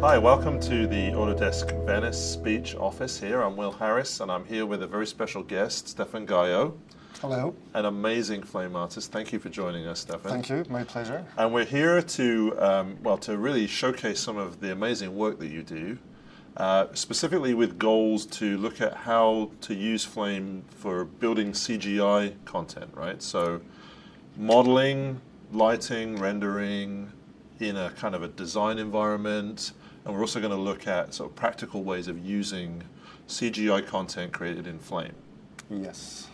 Hi, welcome to the Autodesk Venice Beach office here. I'm Will Harris, and I'm here with a very special guest, Stefan Gayo. Hello. An amazing flame artist. Thank you for joining us, Stefan. Thank you, my pleasure. And we're here to, to really showcase some of the amazing work that you do, specifically with goals to look at how to use flame for building CGI content, right? So modeling, lighting, rendering in a kind of a design environment. And we're also going to look at sort of practical ways of using CGI content created in Flame. Yes.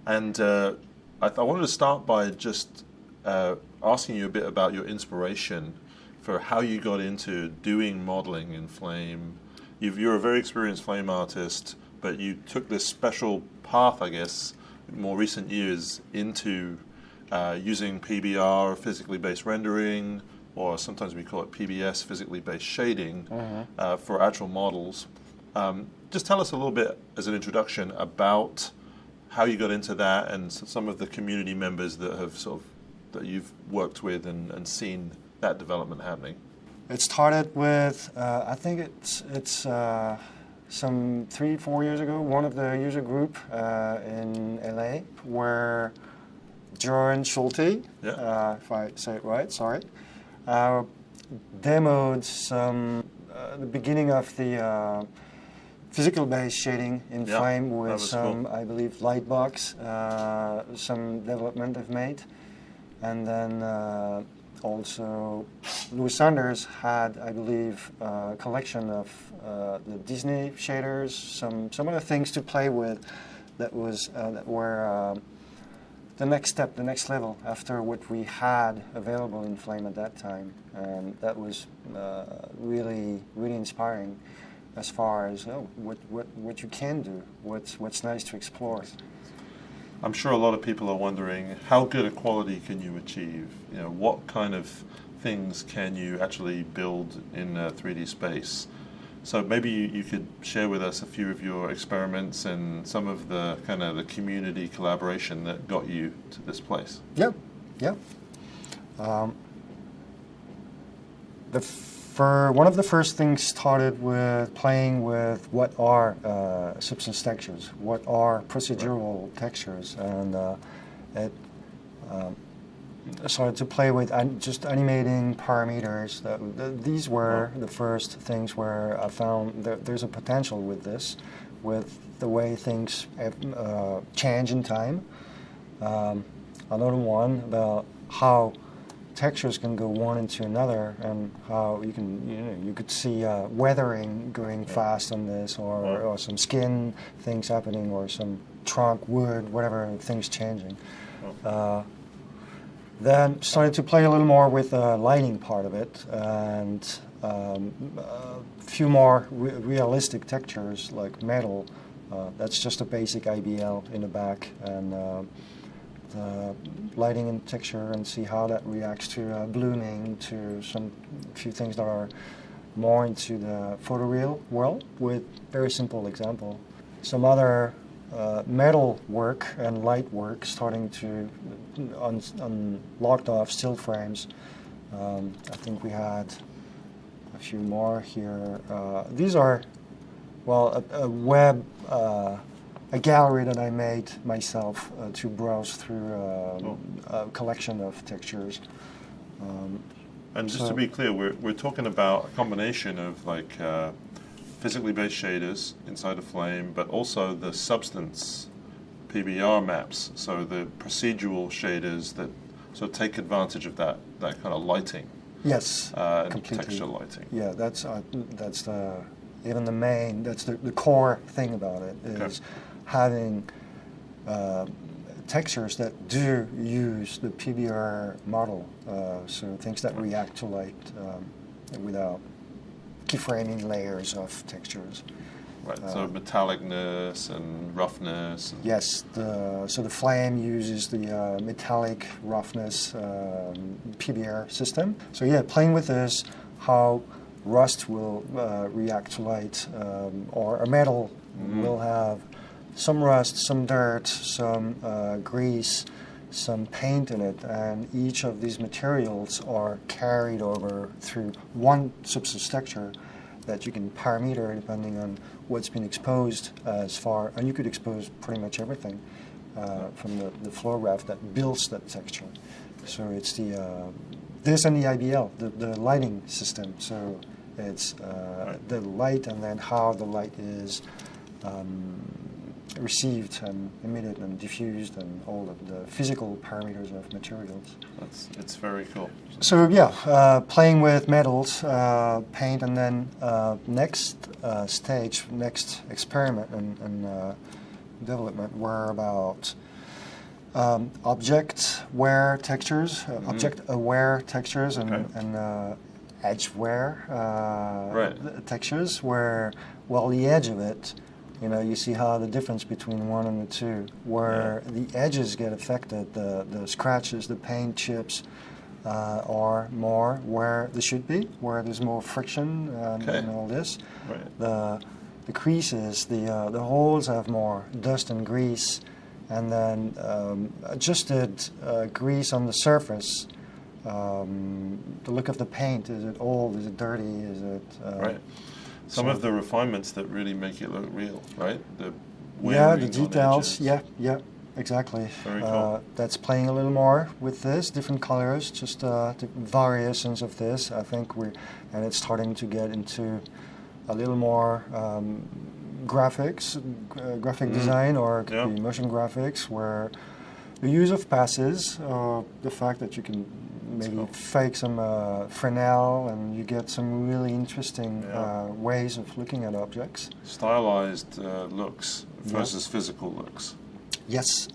And I wanted to start by just asking you a bit about your inspiration for how you got into doing modeling in Flame. You're a very experienced Flame artist, but you took this special path, I guess, in more recent years into using PBR, physically based rendering, or sometimes we call it PBS, physically based shading, for actual models. Just tell us a little bit as an introduction about how you got into that and some of the community members that have that you've worked with and seen that development happening. It started with, I think it's some 3-4 years ago, one of the user group in LA where John Schulte, if I say it right, sorry, demoed the beginning of the physical-based shading in Flame with some, cool. I believe, Lightbox, some development they've made. And then also Louis Sanders had, I believe, a collection of the Disney shaders, some other things to play with that were the next step, the next level after what we had available in Flame at that time. And that was really, really inspiring as far as what you can do, what's nice to explore. I'm sure a lot of people are wondering, how good a quality can you achieve? You know, what kind of things can you actually build in a 3D space? So maybe you could share with us a few of your experiments and some of the kind of the community collaboration that got you to this place. Yeah. One of the first things started with playing with what are substance textures, what are procedural textures, and it started to play with just animating parameters. These were the first things where I found that there's a potential with this, with the way things change in time. Another one about how textures can go one into another, and how you could see weathering going fast on this, or some skin things happening, or some trunk, wood, whatever, things changing. Then started to play a little more with the lighting part of it, and a few more realistic textures like metal. That's just a basic IBL in the back, and the lighting and texture, and see how that reacts to blooming, to a few things that are more into the photoreal world, with very simple example. Some other metal work and light work starting to on locked off still frames. I think we had a few more here. These are, a web, a gallery that I made myself to browse through a collection of textures. And just to be clear, we're talking about a combination of physically based shaders inside of Flame, but also the substance PBR maps, so the procedural shaders that take advantage of that kind of lighting. Yes, and completely. Texture lighting. Yeah, that's the core thing about it, is having textures that do use the PBR model, so things that react to light without keyframing layers of textures. Right, so metallicness and roughness. Yes, so the Flame uses the metallic roughness PBR system. So yeah, playing with this, how rust will react to light, or a metal will have some rust, some dirt, some grease, some paint in it, and each of these materials are carried over through one substance texture that you can parameter depending on what's been exposed as far, and you could expose pretty much everything from the flow graph that builds that texture. So it's this and the IBL, the lighting system. So it's the light and then how the light is received and emitted and diffused and all of the physical parameters of materials. It's very cool. So yeah, playing with metals, paint, and then next stage, next experiment and development were about object-aware textures, object-aware textures, and edge-aware textures, where, well, the edge of it, you know, you see how the difference between one and the two, where the edges get affected, the scratches, the paint chips are more where they should be, where there's more friction and all this. Right. The creases, the holes have more dust and grease, and then adjusted grease on the surface. The look of the paint, is it old, is it dirty, is it... right. Some of the refinements that really make it look real, right? The details, yeah, exactly. Very cool. That's playing a little more with this, different colors, just the variations of this. I think and it's starting to get into a little more graphics, graphic design, or it could be motion graphics, where the use of passes, the fact that you can maybe fake some Fresnel, and you get some really interesting ways of looking at objects. Stylized looks versus physical looks. Yes.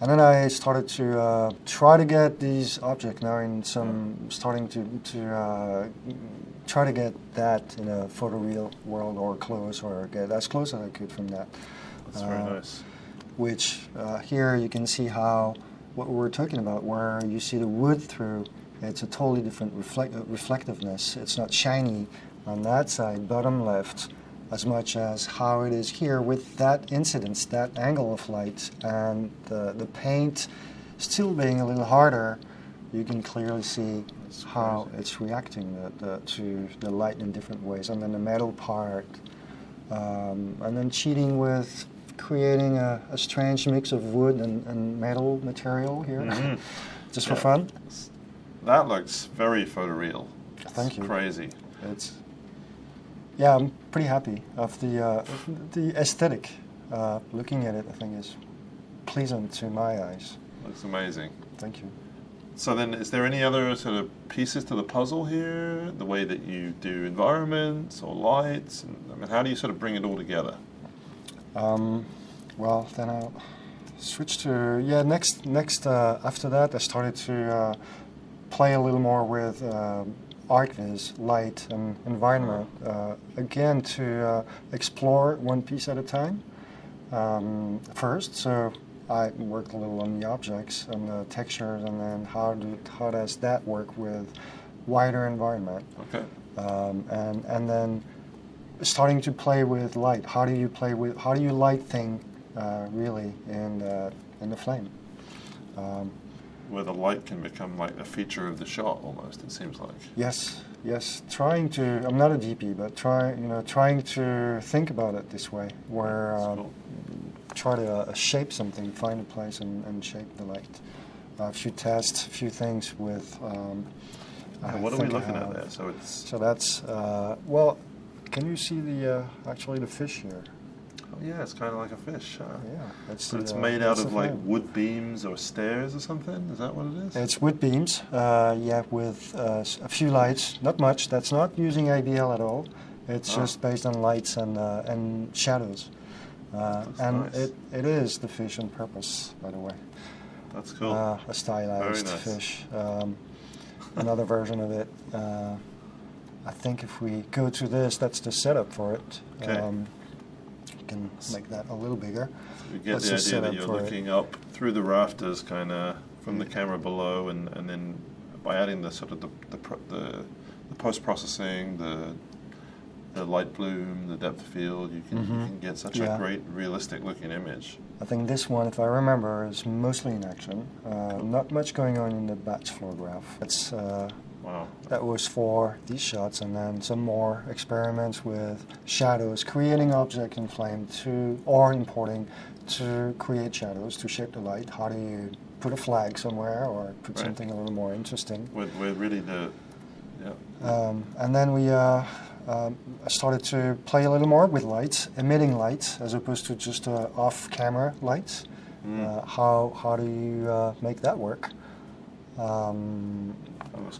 And then I started to try to get these objects now in starting to try to get that in a photoreal world, or close, or get as close as I could from that. That's very nice. Which here you can see how what we're talking about, where you see the wood through, it's a totally different reflectiveness. It's not shiny on that side, bottom left, as much as how it is here with that incidence, that angle of light, and the paint still being a little harder. You can clearly see how it's reacting to the light in different ways. And then the metal part, and then cheating with creating a strange mix of wood and metal material here, just for fun. That looks very photoreal. Thank you. Crazy. Yeah, I'm pretty happy of the aesthetic. Looking at it, I think is pleasant to my eyes. Looks amazing. Thank you. So then, is there any other sort of pieces to the puzzle here? The way that you do environments or lights? I mean, how do you sort of bring it all together? Well, then I'll switch to next. After that, I started to play a little more with ArcViz, light and environment, again to explore one piece at a time first. So I worked a little on the objects and the textures, and then how does that work with wider environment? Okay. And then starting to play with light. How do you light thing really in the flame? Where the light can become like a feature of the shot, almost. It seems like. Yes. Trying to. I'm not a DP, but trying to think about it this way, where cool. Try to shape something, find a place, and shape the light. A few tests, a few things with. What are we looking at there? So that's well. Can you see actually the fish here? Oh yeah, it's kind of like a fish. Yeah, it's made out of like wood beams or stairs or something. Is that what it is? It's wood beams. With a few lights. Not much. That's not using IBL at all. It's just based on lights and shadows. And nice. it is the fish on purpose, by the way. That's cool. A stylized fish. Another version of it. I think if we go to this, that's the setup for it. Okay. You can make that a little bigger. So you get the idea that you're looking up through the rafters, kind of from the camera below, and then by adding the sort of the post processing, the the light bloom, the depth of field. You can get such a great realistic looking image. I think this one, if I remember, is mostly in action. Not much going on in the batch floor graph. It's Wow. That was for these shots, and then some more experiments with shadows, creating objects in Flame or importing to create shadows to shape the light. How do you put a flag somewhere or put something a little more interesting? We're really and then we started to play a little more with lights, emitting lights as opposed to just off-camera lights. How do you make that work? Cool.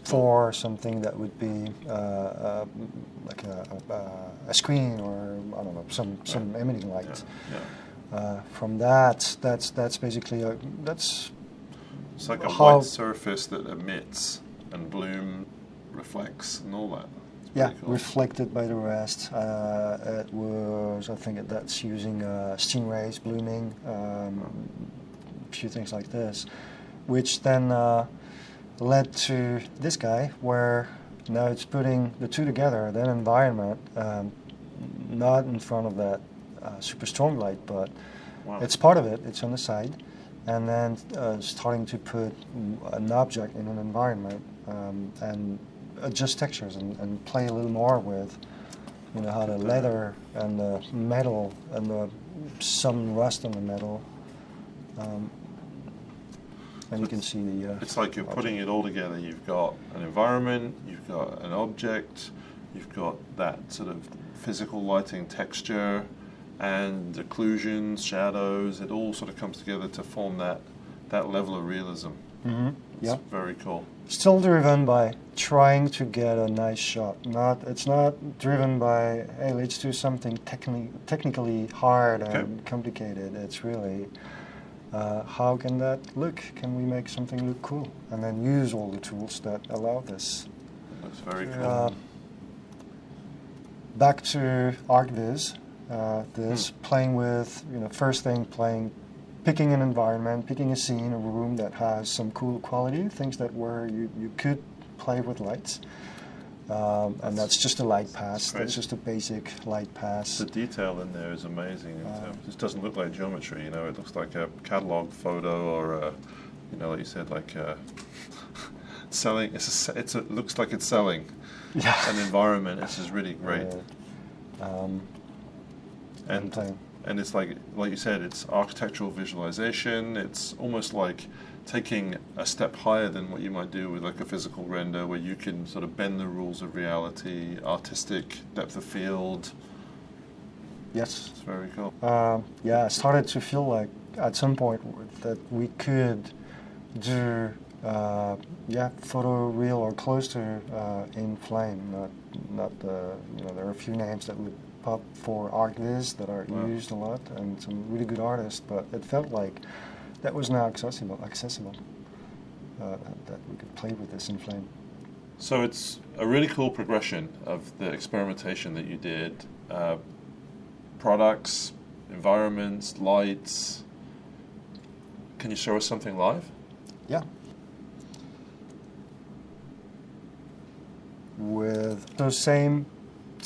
For something that would be like a screen or I don't know some emitting light. From that's basically it's like a white surface that emits and bloom reflects and all that. Cool. Reflected by the rest. It was, I think that's using stingrays, blooming, a few things like this, which then led to this guy, where now it's putting the two together, that environment, not in front of that super strong light, but it's part of it, it's on the side, and then starting to put an object in an environment and adjust textures and play a little more with, how the leather and the metal and some rust on the metal. And you can see the... it's like you're putting it all together. You've got an environment, you've got an object, you've got that sort of physical lighting texture and occlusions, shadows. It all sort of comes together to form that level of realism. It's very cool. Still driven by trying to get a nice shot. It's not driven by, hey, let's do something technically hard and complicated. It's really... how can that look? Can we make something look cool? And then use all the tools that allow this. That's very cool. Back to ArcViz. Playing with, first thing, picking an environment, picking a scene, a room that has some cool quality, things that where you could play with lights. And that's just a light pass. That's just a basic light pass. The detail in there is amazing. It just doesn't look like geometry, It looks like a catalog photo or, like you said, like selling. It looks like it's selling an environment. It's just really great. And it's like you said, it's architectural visualization. It's almost like taking a step higher than what you might do with like a physical render, where you can sort of bend the rules of reality, artistic depth of field. Yes. It's very cool. I started to feel like at some point that we could do photo real or close to in Flame. Not there are a few names that would pop for ArcViz that are used a lot, and some really good artists, but it felt like that was now accessible, that we could play with this in Flame. So it's a really cool progression of the experimentation that you did. Products, environments, lights. Can you show us something live? Yeah. With the same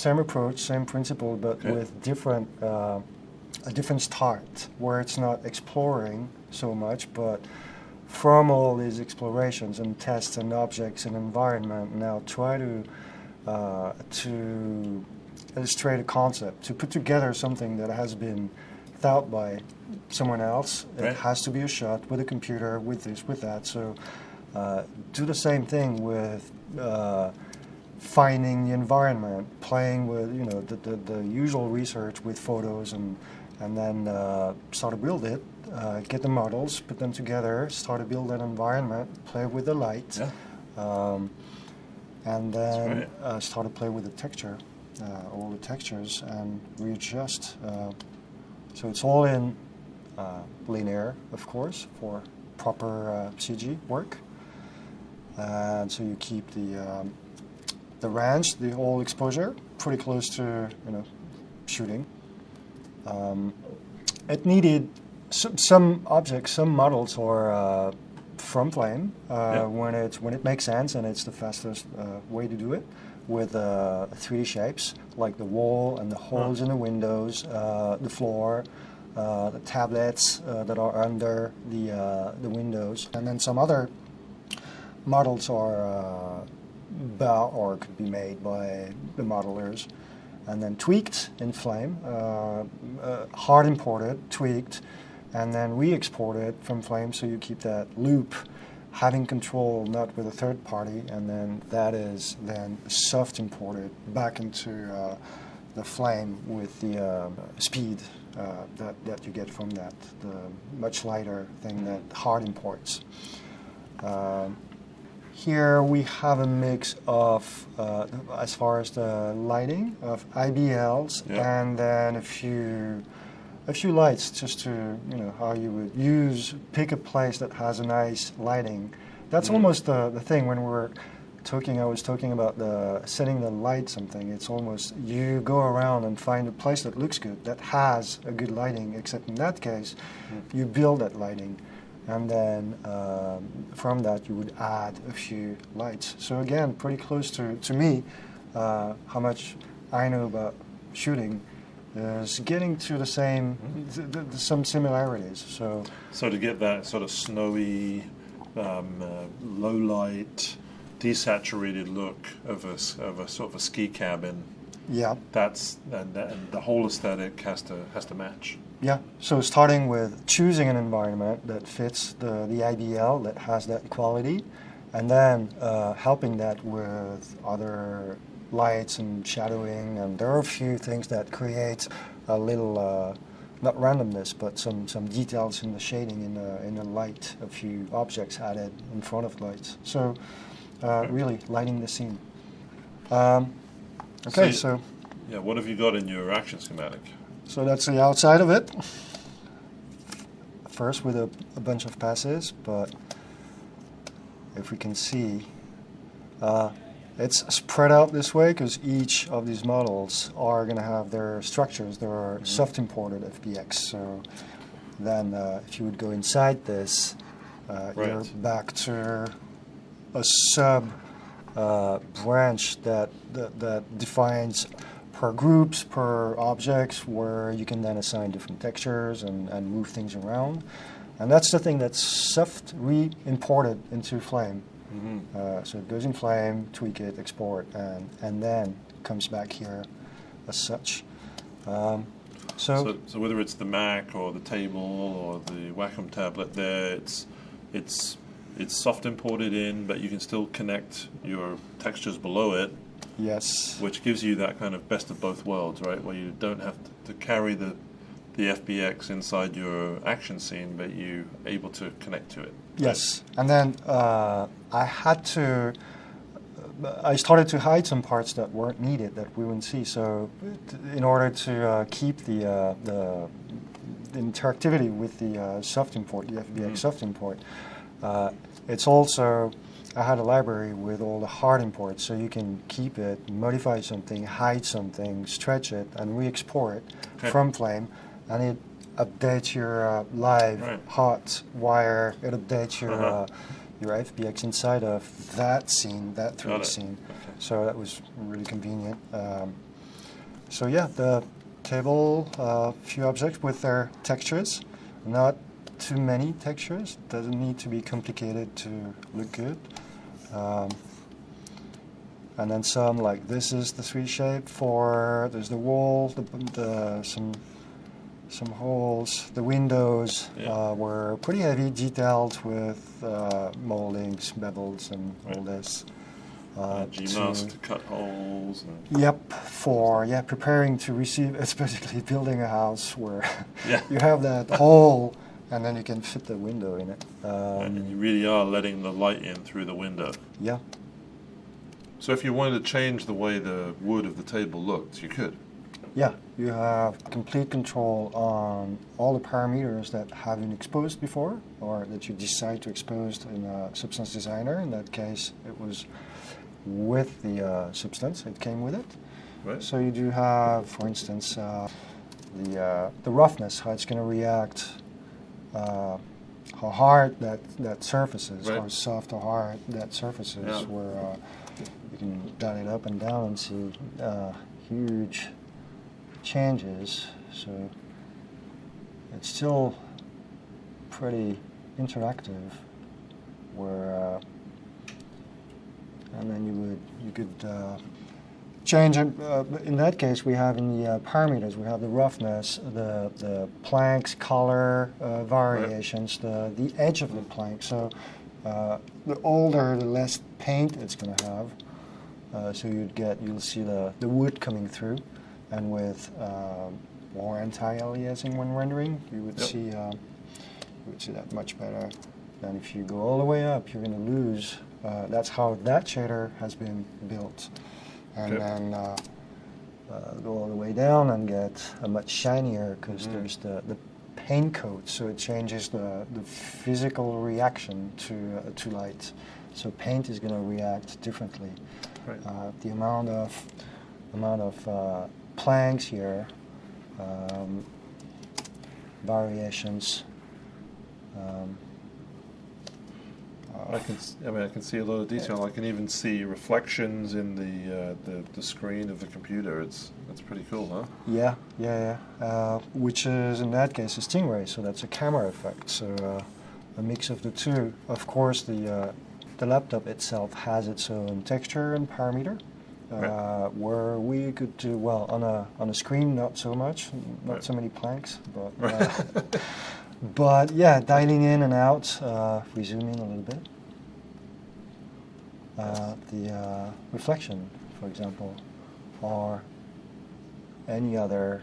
approach, same principle, but with a different start, where it's not exploring so much, but from all these explorations and tests and objects and environment, now try to illustrate a concept, to put together something that has been thought by someone else. It has to be a shot with a computer, with this, with that. So do the same thing with finding the environment, playing with the usual research with photos, and then start to build it, get the models, put them together, start to build that environment, play with the light, and then start to play with the texture, all the textures, and readjust. So it's all in linear, of course, for proper CG work, and so you keep the range, the whole exposure, pretty close to shooting. It needed some objects, some models, or from Flame when it makes sense and it's the fastest way to do it. with 3D shapes, like the wall and the holes in the windows, the floor, the tablets that are under the windows, and then some other models are bought or could be made by the modelers, and then tweaked in Flame, hard imported, tweaked, and then re-exported from Flame, so you keep that loop, having control not with a third party, and then that is then soft imported back into the Flame with the speed that you get from that, the much lighter thing that hard imports. Here we have a mix of, as far as the lighting, of IBLs and then a few lights, just to, how you would pick a place that has a nice lighting. That's almost the thing when we're talking, I was talking about setting the light something. It's almost, you go around and find a place that looks good, that has a good lighting, except in that case, you build that lighting. And then from that you would add a few lights. So again, pretty close to me, how much I know about shooting is getting to the same, some similarities. So to get that sort of snowy, low light, desaturated look of a sort of a ski cabin. Yeah. And the whole aesthetic has to match. Yeah, so starting with choosing an environment that fits the IBL, that has that quality, and then helping that with other lights and shadowing, and there are a few things that create a little, not randomness, but some details in the shading in the light, a few objects added in front of lights. So really lighting the scene. Okay, so... Yeah, what have you got in your action schematic? So that's the outside of it. First with a bunch of passes, but if we can see, it's spread out this way because each of these models are going to have their structures. There are soft imported FBX. So then if you would go inside this, you're back to a sub branch that defines per groups, per objects, where you can then assign different textures and move things around. And that's the thing that's soft re-imported into Flame. So it goes in Flame, tweak it, export, and then comes back here as such. So whether it's the Mac or the table or the Wacom tablet there, it's soft imported in, but you can still connect your textures below it. Yes. Which gives you that kind of best of both worlds, right? Where you don't have to carry the FBX inside your action scene, but you're able to connect to it. Yes. Right? And then I started to hide some parts that weren't needed, that we wouldn't see. So in order to keep the interactivity with the soft import, the FBX soft import, it's also... I had a library with all the hard imports, so you can keep it, modify something, hide something, stretch it, and re-export from Flame, and it updates your live hot wire. It updates your FBX inside of that scene, that 3D scene. So that was really convenient. So yeah, the table, a few objects with their textures, not too many textures. Doesn't need to be complicated to look good. And then some, like this is the 3D shape there's the wall, some holes, the windows were pretty heavy, detailed with moldings, bevels, and all this. G-mask to cut holes. Yep, for preparing to receive. It's basically building a house where you have that hole, and then you can fit the window in it. And you really are letting the light in through the window. Yeah. So if you wanted to change the way the wood of the table looked, you could. Yeah, you have complete control on all the parameters that have been exposed before, or that you decide to expose in a Substance Designer. In that case, it was with the substance, it came with it. Right. So you do have, for instance, the roughness, how it's going to react, how hard that surface is, how soft or hard that surface is, where you can dial it up and down and see huge changes. So it's still pretty interactive. Where and then you could change it. In that case, we have in the parameters, we have the roughness, the planks, color variations, the edge of the plank. So the older, the less paint it's going to have. So you'll see the wood coming through, and with more anti-aliasing when rendering, you would see that much better. And if you go all the way up, you're going to lose. That's how that shader has been built. And then go all the way down and get a much shinier, because there's the paint coat, so it changes the physical reaction to light. So paint is going to react differently. Right. The amount of planks here, variations. I can see a lot of detail. I can even see reflections in the screen of the computer. That's pretty cool, huh? Yeah. Which is in that case a Stingray, so that's a camera effect. So a mix of the two. Of course, the laptop itself has its own texture and parameter, where we could do well on a screen. Not so much, not so many planks, but. But yeah, dialing in and out, if we zoom in a little bit, the reflection, for example, or any other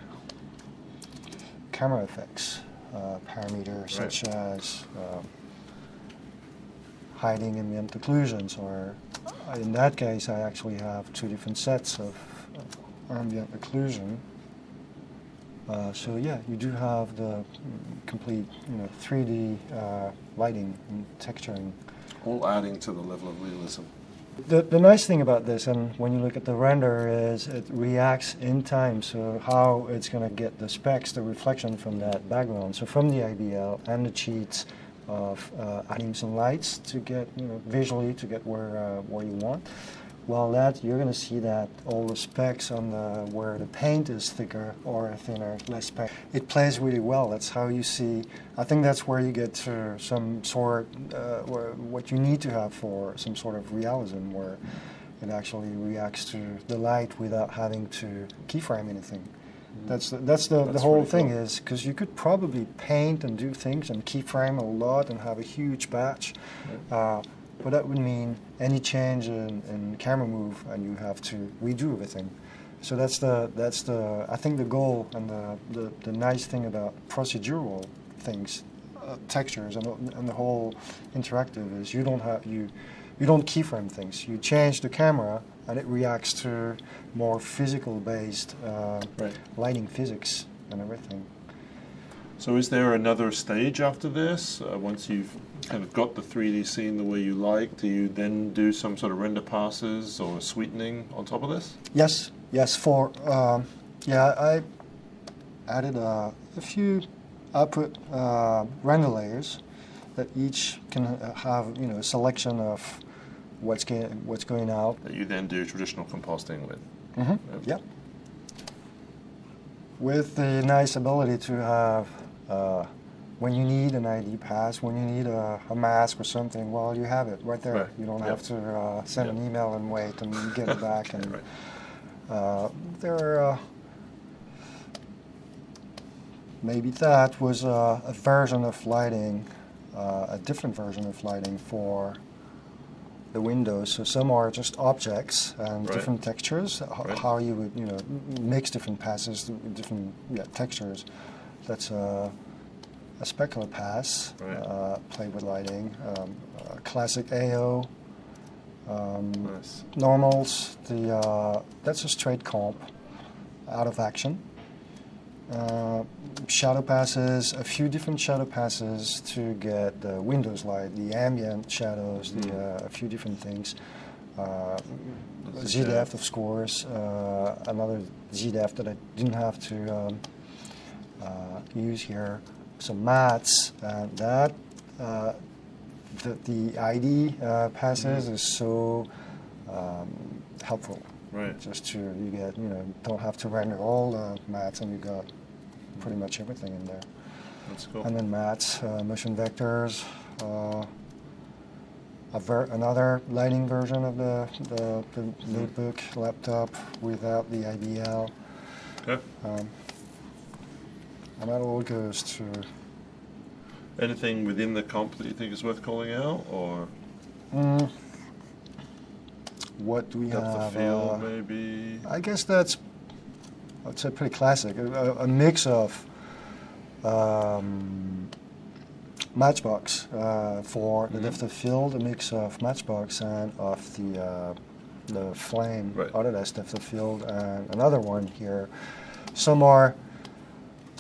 camera effects parameter, such as hiding ambient occlusions, or in that case, I actually have two different sets of ambient occlusion. So yeah, you do have the complete, 3D lighting and texturing. All adding to the level of realism. The nice thing about this, and when you look at the render, is it reacts in time. So how it's going to get the specs, the reflection from that background. So from the IBL and the cheats of adding some lights to get, visually to get where you want. Well, you're going to see that all the specs on where the paint is thicker or thinner, less spec. It plays really well. That's how you see. I think that's where you get to some sort, what you need to have for some sort of realism, where it actually reacts to the light without having to keyframe anything. That's the whole thing cool. Is because you could probably paint and do things and keyframe a lot and have a huge batch. But that would mean any change in camera move, and you have to redo everything. So that's I think the goal and the nice thing about procedural things, textures and the whole interactive is you don't keyframe things. You change the camera and it reacts to more physical based lighting physics and everything. So is there another stage after this? Once you've kind of got the 3D scene the way you like, do you then do some sort of render passes or sweetening on top of this? Yes. I added a few output render layers that each can have a selection of what's going out. That you then do traditional compositing with. Mm-hmm. Yep. With the nice ability to have when you need an ID pass, when you need a mask or something, well, you have it right there. Right. You don't have to send an email and wait and get it back. And there, maybe that was a version of lighting, a different version of lighting for the windows. So some are just objects and different textures. How you would mix different passes, different textures. That's a specular pass, play with lighting, classic AO, normals. That's a straight comp, out of action. Shadow passes, a few different shadow passes to get the windows light, the ambient shadows, a few different things. Z-depth, of course, another Z-depth that I didn't have to use here. Some mats, the ID passes is so helpful. Right. Just to don't have to render all the mattes, and you got pretty much everything in there. That's cool. And then mattes, motion vectors. Another lighting version of the notebook laptop without the IBL. Okay. And that all goes to. Anything within the comp that you think is worth calling out, or what do we depth have? of field, maybe? I guess that's, I'd say, pretty classic. A mix of Matchbox for the depth of field, a mix of Matchbox and of the Flame Autodesk depth of field, and another one here. Some are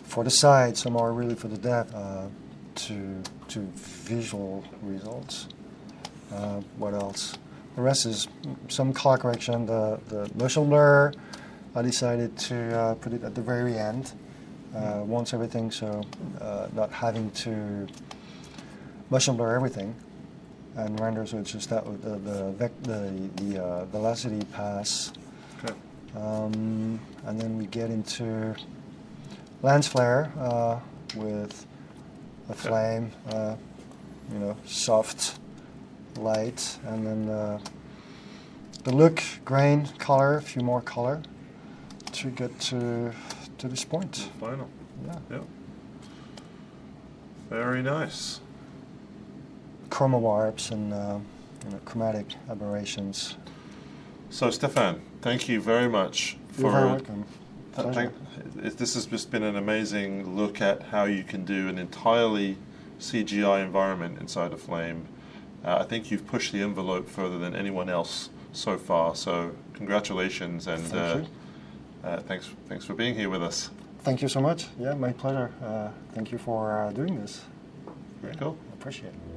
for the side, some are really for the depth, to visual results. What else? The rest is some color correction. The motion blur, I decided to put it at the very end, once everything, so not having to motion blur everything and render, so it's just that with the velocity pass. Okay. And then we get into lens flare with a flame, soft light, and then the look, grain, color, a few more color to get to this point. Final. Yeah. Yep. Very nice. Chroma warps and chromatic aberrations. So, Stefan, thank you very much for. You're very welcome. This has just been an amazing look at how you can do an entirely CGI environment inside a Flame. I think you've pushed the envelope further than anyone else so far. So, congratulations, and thanks for being here with us. Thank you so much. Yeah, my pleasure. Thank you for doing this. Very cool. I appreciate it.